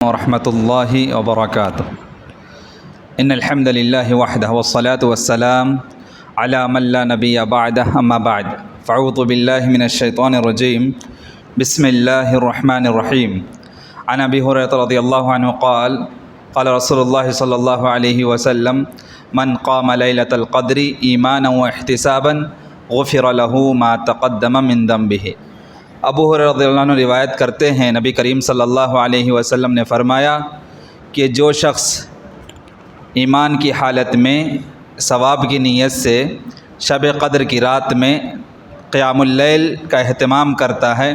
ورحمة الله وبركاته. إن الحمد لله وحده والصلاة والسلام على من لا نبي بعده أما بعد فأعوذ بالله من الشيطان الرجيم بسم الله الرحمن الرحيم. عن أبي هريرة رضي الله عنه قال قال رسول الله صلى الله عليه وسلم من قام ليلة القدر إيمانا واحتسابا غفر له ما تقدم من ذنبه. ابو ہریرہ رضی اللہ عنہ روایت کرتے ہیں نبی کریم صلی اللہ علیہ وسلم نے فرمایا کہ جو شخص ایمان کی حالت میں ثواب کی نیت سے شب قدر کی رات میں قیام اللیل کا اہتمام کرتا ہے،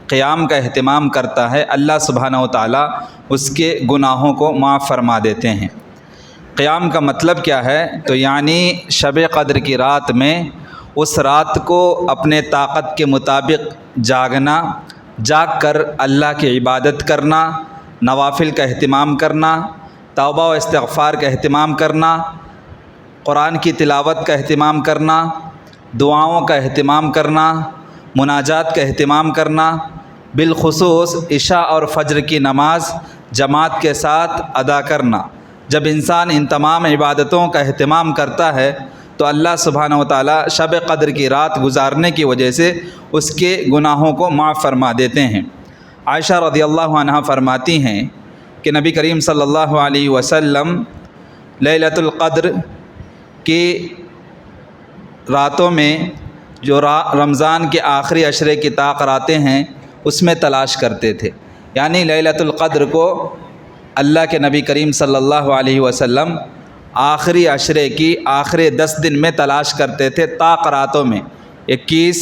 قیام کا اہتمام کرتا ہے، اللہ سبحانہ و تعالیٰ اس کے گناہوں کو معاف فرما دیتے ہیں۔ قیام کا مطلب کیا ہے؟ تو یعنی شب قدر کی رات میں اس رات کو اپنے طاقت کے مطابق جاگنا، جاگ کر اللہ کی عبادت کرنا، نوافل کا اہتمام کرنا، توبہ و استغفار کا اہتمام کرنا، قرآن کی تلاوت کا اہتمام کرنا، دعاؤں کا اہتمام کرنا، مناجات کا اہتمام کرنا، بالخصوص عشاء اور فجر کی نماز جماعت کے ساتھ ادا کرنا۔ جب انسان ان تمام عبادتوں کا اہتمام کرتا ہے تو اللہ سبحانہ و تعالیٰ شب قدر کی رات گزارنے کی وجہ سے اس کے گناہوں کو معاف فرما دیتے ہیں۔ عائشہ رضی اللہ عنہا فرماتی ہیں کہ نبی کریم صلی اللہ علیہ وسلم لیلۃ القدر کی راتوں میں جو رمضان کے آخری عشرے کی طاق راتیں ہیں اس میں تلاش کرتے تھے، یعنی لیلۃ القدر کو اللہ کے نبی کریم صلی اللہ علیہ وسلم آخری عشرے کی آخری 10 دن میں تلاش کرتے تھے، طاق راتوں میں 21،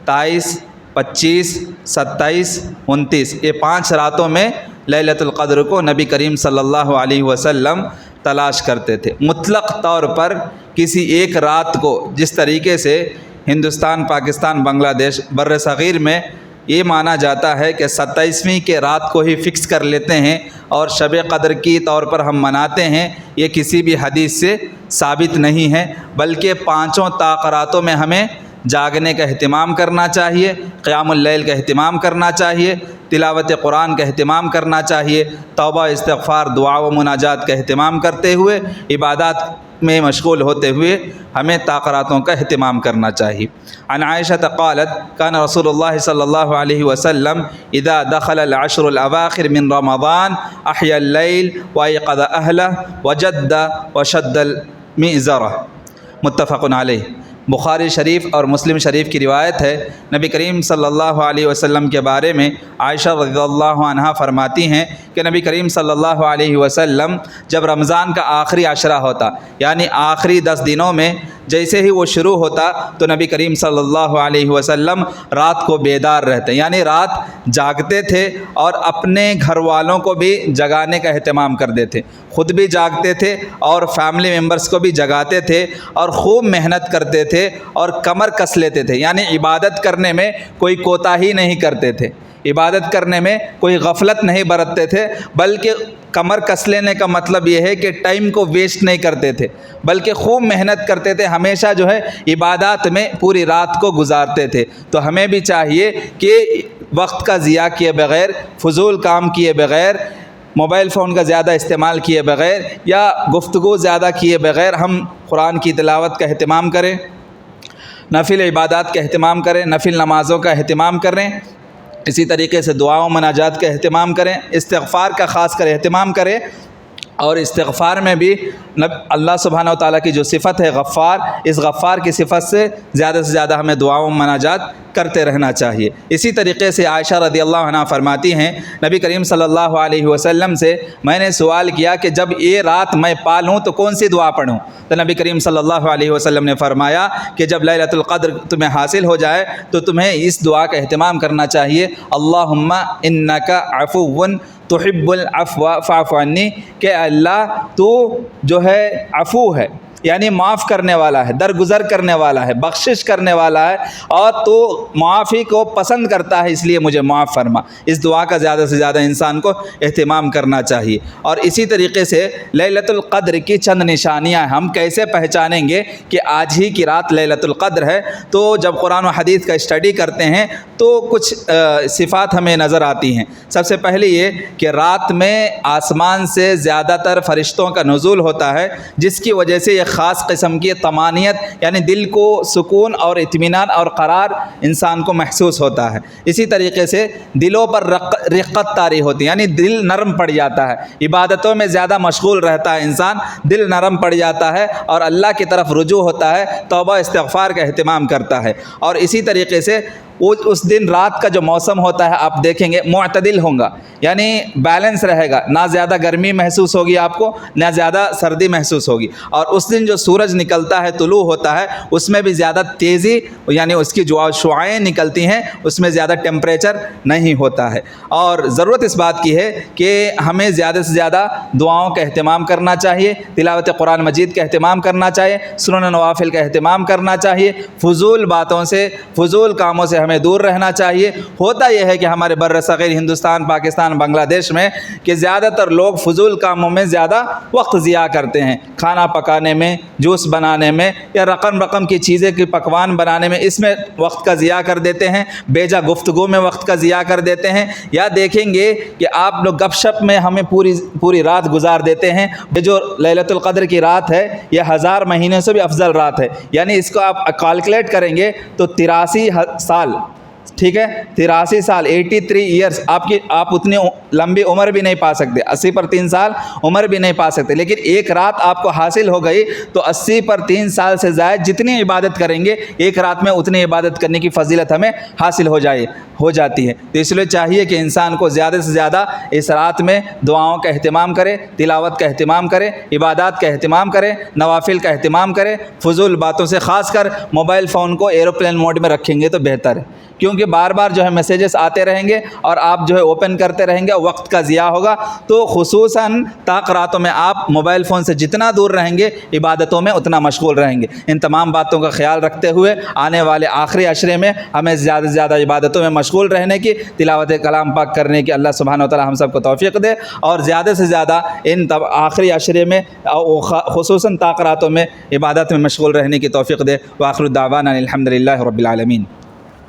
23، 25، 27، 29 یہ 5 راتوں میں لیلۃ القدر کو نبی کریم صلی اللہ علیہ وسلم تلاش کرتے تھے۔ مطلق طور پر کسی ایک رات کو، جس طریقے سے ہندوستان، پاکستان، بنگلہ دیش، بر صغیر میں یہ مانا جاتا ہے کہ 27ویں کے رات کو ہی فکس کر لیتے ہیں اور شب قدر کی طور پر ہم مناتے ہیں، یہ کسی بھی حدیث سے ثابت نہیں ہے، بلکہ 5 طاق راتوں میں ہمیں جاگنے کا اہتمام کرنا چاہیے، قیام اللیل کا اہتمام کرنا چاہیے، تلاوت قرآن کا اہتمام کرنا چاہیے، توبہ استغفار دعا و مناجات کا اہتمام کرتے ہوئے، عبادات میں مشغول ہوتے ہوئے ہمیں طاق راتوں کا اہتمام کرنا چاہیے۔ عن عائشہ قالت کان رسول اللہ صلی اللہ علیہ وسلم اذا دخل العشر الاواخر من رمضان احیا اللیل وایقظ اہلہ وجد وشد المئزرہ، متفق علیہ۔ بخاری شریف اور مسلم شریف کی روایت ہے، نبی کریم صلی اللہ علیہ وسلم کے بارے میں عائشہ رضی اللہ عنہا فرماتی ہیں کہ نبی کریم صلی اللہ علیہ وسلم جب رمضان کا آخری عشرہ ہوتا، یعنی آخری 10 دنوں میں جیسے ہی وہ شروع ہوتا تو نبی کریم صلی اللہ علیہ وسلم رات کو بیدار رہتے، یعنی رات جاگتے تھے اور اپنے گھر والوں کو بھی جگانے کا اہتمام کرتے تھے، خود بھی جاگتے تھے اور فیملی ممبرس کو بھی جگاتے تھے اور خوب محنت کرتے تھے اور کمر کس لیتے تھے، یعنی عبادت کرنے میں کوئی کوتاہی نہیں کرتے تھے، عبادت کرنے میں کوئی غفلت نہیں برتتے تھے، بلکہ کمر کس لینے کا مطلب یہ ہے کہ ٹائم کو ویسٹ نہیں کرتے تھے، بلکہ خوب محنت کرتے تھے، ہمیشہ جو ہے عبادات میں پوری رات کو گزارتے تھے۔ تو ہمیں بھی چاہیے کہ وقت کا ضیاع کیے بغیر، فضول کام کیے بغیر، موبائل فون کا زیادہ استعمال کیے بغیر یا گفتگو زیادہ کیے بغیر ہم قرآن کی تلاوت کا اہتمام کریں، نفل عبادات کا اہتمام کریں، نفل نمازوں کا اہتمام کریں، اسی طریقے سے دعاؤں مناجات کا اہتمام کریں، استغفار کا خاص کر اہتمام کریں، اور استغفار میں بھی اللہ سبحانہ و تعالیٰ کی جو صفت ہے غفار، اس غفار کی صفت سے زیادہ ہمیں دعاؤں مناجات کرتے رہنا چاہیے۔ اسی طریقے سے عائشہ رضی اللہ عنہ فرماتی ہیں نبی کریم صلی اللہ علیہ وسلم سے میں نے سوال کیا کہ جب یہ رات میں پا لوں تو کون سی دعا پڑھوں؟ تو نبی کریم صلی اللہ علیہ وسلم نے فرمایا کہ جب لیلۃ القدر تمہیں حاصل ہو جائے تو تمہیں اس دعا کا اہتمام کرنا چاہیے، اللہم انک عفو تحب العفو فاعف عنی، کہ اللہ تو جو ہے عفو ہے، یعنی معاف کرنے والا ہے، درگزر کرنے والا ہے، بخشش کرنے والا ہے، اور تو معافی کو پسند کرتا ہے، اس لیے مجھے معاف فرما۔ اس دعا کا زیادہ سے زیادہ انسان کو اہتمام کرنا چاہیے۔ اور اسی طریقے سے لیلۃ القدر کی چند نشانیاں، ہم کیسے پہچانیں گے کہ آج ہی کی رات لیلۃ القدر ہے؟ تو جب قرآن و حدیث کا اسٹڈی کرتے ہیں تو کچھ صفات ہمیں نظر آتی ہیں۔ سب سے پہلے یہ کہ رات میں آسمان سے زیادہ تر فرشتوں کا نزول ہوتا ہے، جس کی وجہ سے یہ خاص قسم کی طمانینت، یعنی دل کو سکون اور اطمینان اور قرار انسان کو محسوس ہوتا ہے۔ اسی طریقے سے دلوں پر رقت طاری ہوتی ہے، یعنی دل نرم پڑ جاتا ہے، عبادتوں میں زیادہ مشغول رہتا ہے انسان، دل نرم پڑ جاتا ہے اور اللہ کی طرف رجوع ہوتا ہے، توبہ استغفار کا اہتمام کرتا ہے۔ اور اسی طریقے سے اس دن رات کا جو موسم ہوتا ہے آپ دیکھیں گے معتدل ہوگا، یعنی بیلنس رہے گا، نہ زیادہ گرمی محسوس ہوگی آپ کو، نہ زیادہ سردی محسوس ہوگی۔ اور اس دن جو سورج نکلتا ہے، طلوع ہوتا ہے، اس میں بھی زیادہ تیزی، یعنی اس کی جو شعاعیں نکلتی ہیں اس میں زیادہ ٹیمپریچر نہیں ہوتا ہے۔ اور ضرورت اس بات کی ہے کہ ہمیں زیادہ سے زیادہ دعاؤں کا اہتمام کرنا چاہیے، تلاوت قرآن مجید کا اہتمام کرنا چاہیے، سنن نوافل کا اہتمام کرنا چاہیے، فضول باتوں سے، فضول کاموں سے ہمیں دور رہنا چاہیے۔ ہوتا یہ ہے کہ ہمارے بر صغیر ہندوستان، پاکستان، بنگلہ دیش میں کہ زیادہ تر لوگ فضول کاموں میں زیادہ وقت ضیاع کرتے ہیں، کھانا پکانے میں، جوس بنانے میں، یا رقم کی چیزیں کی پکوان بنانے میں، اس میں وقت کا ضیاع کر دیتے ہیں، بیجا گفتگو میں وقت کا ضیاع کر دیتے ہیں۔ یا دیکھیں گے کہ آپ لوگ گپ شپ میں ہمیں پوری رات گزار دیتے ہیں۔ یہ جو لیلۃ القدر کی رات ہے یہ 1000 مہینے سے بھی افضل رات ہے، یعنی اس کو آپ کیلکولیٹ کریں گے تو 83 سال، ٹھیک ہے، 83 سال، 83 ایئرس، آپ اتنی لمبی عمر بھی نہیں پا سکتے، 80 پر 3 سال عمر بھی نہیں پا سکتے، لیکن ایک رات آپ کو حاصل ہو گئی تو 80 پر 3 سال سے زائد جتنی عبادت کریں گے ایک رات میں اتنی عبادت کرنے کی فضیلت ہمیں حاصل ہو جاتی ہے۔ تو اس لیے چاہیے کہ انسان کو زیادہ سے زیادہ اس رات میں دعاؤں کا اہتمام کرے، تلاوت کا اہتمام کرے، عبادات کا اہتمام کرے، نوافل کا اہتمام کرے، فضول باتوں سے، خاص کر موبائل فون کو ایروپلین موڈ میں رکھیں گے تو بہتر ہے، کیونکہ بار بار جو ہے میسیجز آتے رہیں گے اور آپ جو ہے اوپن کرتے رہیں گے، وقت کا ضیاع ہوگا۔ تو خصوصاً طاق راتوں میں آپ موبائل فون سے جتنا دور رہیں گے عبادتوں میں اتنا مشغول رہیں گے۔ ان تمام باتوں کا خیال رکھتے ہوئے آنے والے آخری عشرے میں ہمیں زیادہ سے زیادہ عبادتوں میں مشغول رہنے کی، تلاوت کلام پاک کرنے کی اللہ سبحانہ و تعالی ہم سب کو توفیق دے، اور زیادہ سے زیادہ ان آخری عشرے میں خصوصاً طاق راتوں میں عبادت میں مشغول رہنے کی توفیق دے۔ وآخر دعوانا الحمد للہ رب العالمین۔